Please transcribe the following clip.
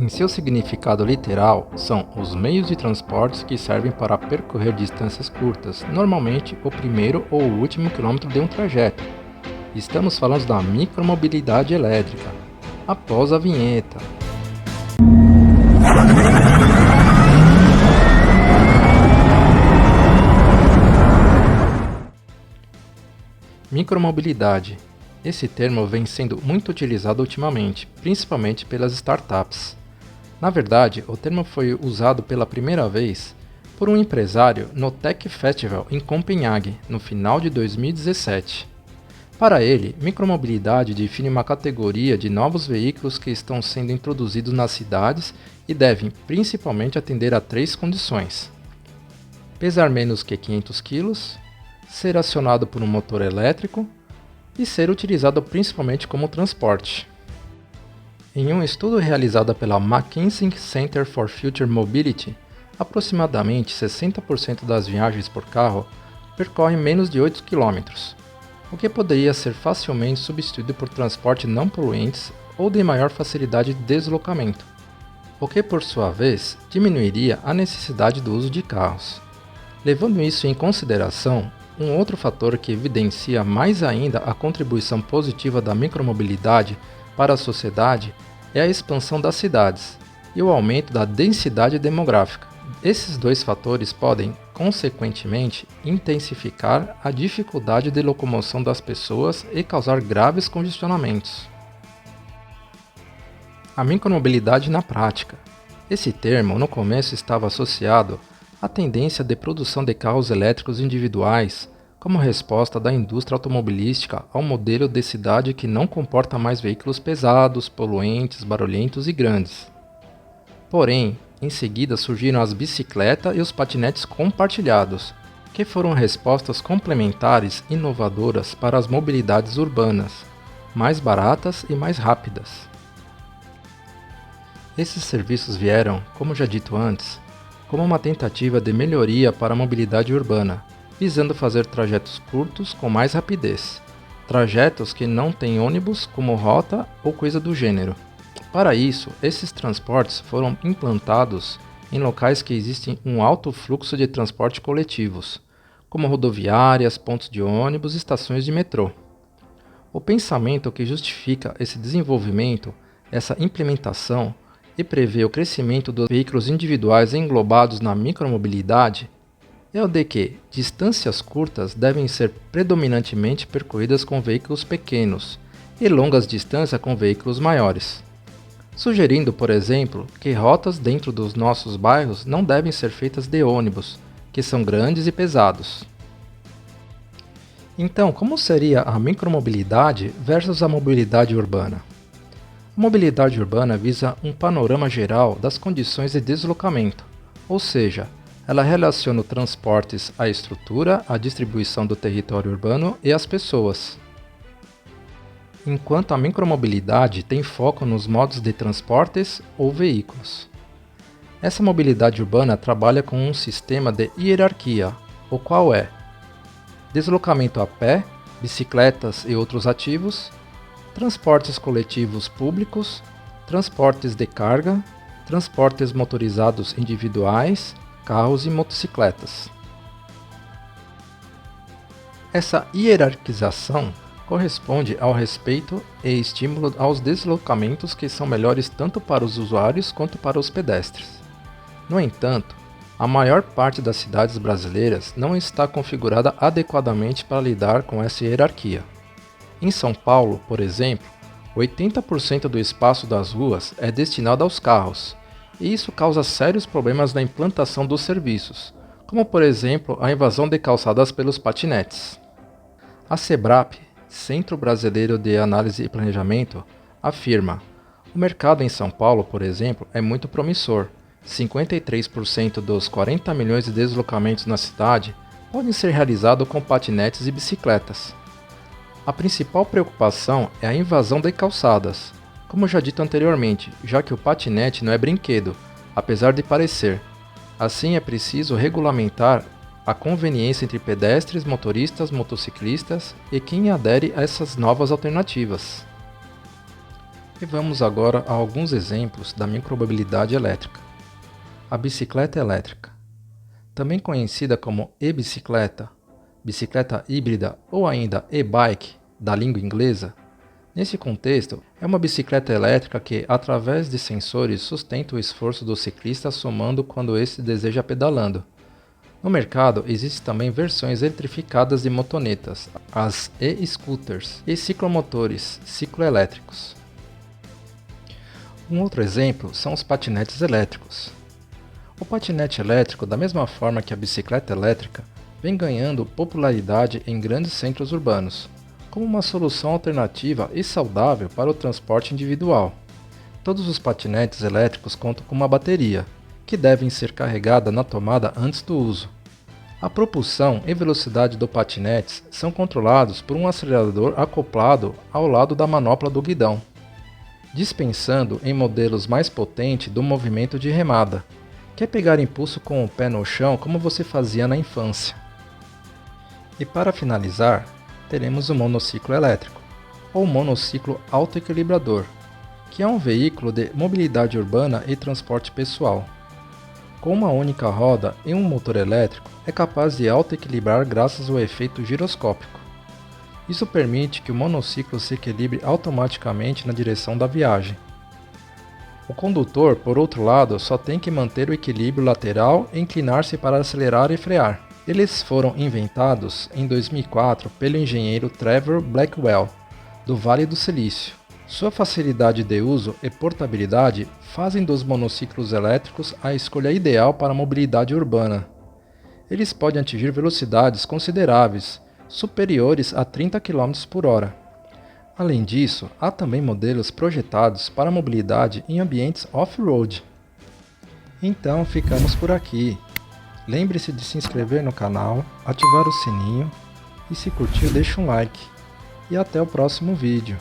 Em seu significado literal, são os meios de transporte que servem para percorrer distâncias curtas, normalmente o primeiro ou o último quilômetro de um trajeto. Estamos falando da micromobilidade elétrica. Após a vinheta. Micromobilidade. Esse termo vem sendo muito utilizado ultimamente, principalmente pelas startups. Na verdade, o termo foi usado pela primeira vez por um empresário no Tech Festival em Copenhague, no final de 2017. Para ele, micromobilidade define uma categoria de novos veículos que estão sendo introduzidos nas cidades e devem principalmente atender a 3 condições: pesar menos que 500 kg, ser acionado por um motor elétrico e ser utilizado principalmente como transporte. Em um estudo realizado pela McKinsey Center for Future Mobility, aproximadamente 60% das viagens por carro percorrem menos de 8 km, o que poderia ser facilmente substituído por transporte não poluentes ou de maior facilidade de deslocamento, o que por sua vez diminuiria a necessidade do uso de carros. Levando isso em consideração, um outro fator que evidencia mais ainda a contribuição positiva da micromobilidade para a sociedade é a expansão das cidades e o aumento da densidade demográfica. Esses dois fatores podem, consequentemente, intensificar a dificuldade de locomoção das pessoas e causar graves congestionamentos. A micromobilidade na prática. Esse termo, no começo, estava associado à tendência de produção de carros elétricos individuais como resposta da indústria automobilística ao modelo de cidade que não comporta mais veículos pesados, poluentes, barulhentos e grandes. Porém, em seguida surgiram as bicicletas e os patinetes compartilhados, que foram respostas complementares inovadoras para as mobilidades urbanas, mais baratas e mais rápidas. Esses serviços vieram, como já dito antes, como uma tentativa de melhoria para a mobilidade urbana, visando fazer trajetos curtos com mais rapidez, trajetos que não têm ônibus como rota ou coisa do gênero. Para isso, esses transportes foram implantados em locais que existem um alto fluxo de transporte coletivos, como rodoviárias, pontos de ônibus e estações de metrô. O pensamento que justifica esse desenvolvimento, essa implementação e prevê o crescimento dos veículos individuais englobados na micromobilidade é o de que distâncias curtas devem ser predominantemente percorridas com veículos pequenos e longas distâncias com veículos maiores, sugerindo, por exemplo, que rotas dentro dos nossos bairros não devem ser feitas de ônibus, que são grandes e pesados. Então, como seria a micromobilidade versus a mobilidade urbana? A mobilidade urbana visa um panorama geral das condições de deslocamento, ou seja, ela relaciona transportes à estrutura, à distribuição do território urbano e às pessoas. Enquanto a micromobilidade tem foco nos modos de transportes ou veículos. Essa mobilidade urbana trabalha com um sistema de hierarquia, o qual é deslocamento a pé, bicicletas e outros ativos, transportes coletivos públicos, transportes de carga, transportes motorizados individuais, carros e motocicletas. Essa hierarquização corresponde ao respeito e estímulo aos deslocamentos que são melhores tanto para os usuários quanto para os pedestres. No entanto, a maior parte das cidades brasileiras não está configurada adequadamente para lidar com essa hierarquia. Em São Paulo, por exemplo, 80% do espaço das ruas é destinado aos carros, e isso causa sérios problemas na implantação dos serviços, como por exemplo a invasão de calçadas pelos patinetes. A SEBRAP, Centro Brasileiro de Análise e Planejamento, afirma: o mercado em São Paulo, por exemplo, é muito promissor. 53% dos 40 milhões de deslocamentos na cidade podem ser realizados com patinetes e bicicletas. A principal preocupação é a invasão de calçadas, como já dito anteriormente, já que o patinete não é brinquedo, apesar de parecer. Assim é preciso regulamentar a conveniência entre pedestres, motoristas, motociclistas e quem adere a essas novas alternativas. E vamos agora a alguns exemplos da micromobilidade elétrica. A bicicleta elétrica, também conhecida como e-bicicleta, bicicleta híbrida ou ainda e-bike, da língua inglesa. Nesse contexto, é uma bicicleta elétrica que, através de sensores, sustenta o esforço do ciclista somando quando este deseja pedalando. No mercado, existem também versões eletrificadas de motonetas, as e-scooters, e ciclomotores, cicloelétricos. Um outro exemplo são os patinetes elétricos. O patinete elétrico, da mesma forma que a bicicleta elétrica, vem ganhando popularidade em grandes centros urbanos, como uma solução alternativa e saudável para o transporte individual. Todos os patinetes elétricos contam com uma bateria, que devem ser carregada na tomada antes do uso. A propulsão e velocidade do patinete são controlados por um acelerador acoplado ao lado da manopla do guidão, dispensando em modelos mais potentes do movimento de remada, que é pegar impulso com o pé no chão como você fazia na infância. E para finalizar, teremos o monociclo elétrico, ou monociclo autoequilibrador, que é um veículo de mobilidade urbana e transporte pessoal. Com uma única roda e um motor elétrico, é capaz de autoequilibrar graças ao efeito giroscópico. Isso permite que o monociclo se equilibre automaticamente na direção da viagem. O condutor, por outro lado, só tem que manter o equilíbrio lateral e inclinar-se para acelerar e frear. Eles foram inventados em 2004 pelo engenheiro Trevor Blackwell, do Vale do Silício. Sua facilidade de uso e portabilidade fazem dos monociclos elétricos a escolha ideal para a mobilidade urbana. Eles podem atingir velocidades consideráveis, superiores a 30 km por hora. Além disso, há também modelos projetados para a mobilidade em ambientes off-road. Então ficamos por aqui. Lembre-se de se inscrever no canal, ativar o sininho e se curtiu deixa um like. E até o próximo vídeo.